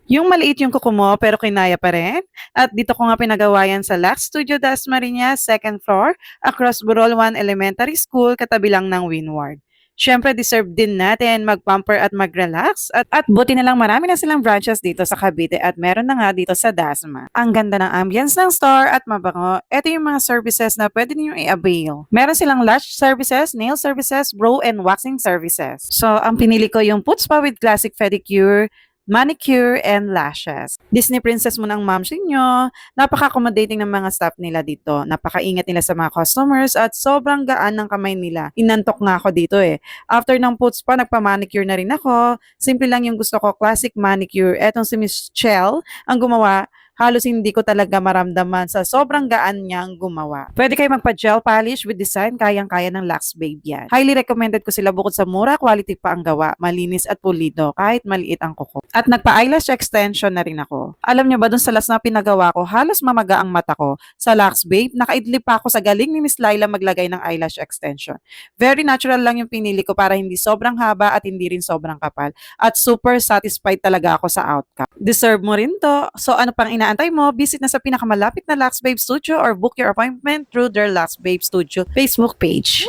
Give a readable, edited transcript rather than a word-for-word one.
Yung maliit yung kuko mo pero kinaya pa rin? At dito ko nga pinagawa yan sa Lux Studio Dasmariñas, second floor, across Burol 1 Elementary School, katabi lang ng Windward. Siyempre, deserve din natin mag-pamper at mag-relax. At buti na lang marami na silang branches dito sa Cavite at meron na nga dito sa Dasma. Ang ganda ng ambience ng store at mabango. Ito yung mga services na pwede niyo i-avail. Meron silang lash services, nail services, brow and waxing services. So, ang pinili ko yung Puts Pa with Classic Pedicure, manicure, and lashes. Disney princess mo ng ma'am nyo. Napaka-accommodating ng mga staff nila dito. Napaka-ingat nila sa mga customers at sobrang gaan ng kamay nila. Inantok nga ako dito eh. After ng puts pa, nagpa-manicure na rin ako. Simple lang yung gusto ko, classic manicure. Etong si Miss Chell ang gumawa. Halos hindi ko talaga maramdaman sa sobrang gaan niyang gumawa. Pwede kayo magpa-gel polish with design, kayang-kaya ng Lux Babe yan. Highly recommended ko sila bukod sa mura, quality pa ang gawa, malinis at pulido, kahit maliit ang kuko. At nagpa-eyelash extension na rin ako. Alam niyo ba dun sa last na pinagawa ko, halos mamaga ang mata ko. Sa Lux Babe, nakaidlip pa ako sa galing ni Miss Laila maglagay ng eyelash extension. Very natural lang yung pinili ko para hindi sobrang haba at hindi rin sobrang kapal. At super satisfied talaga ako sa outcome. Deserve mo rin to. So ano pang inaantay mo? Visit na sa pinakamalapit na Lux Babe Studio or book your appointment through their Lux Babe Studio Facebook page.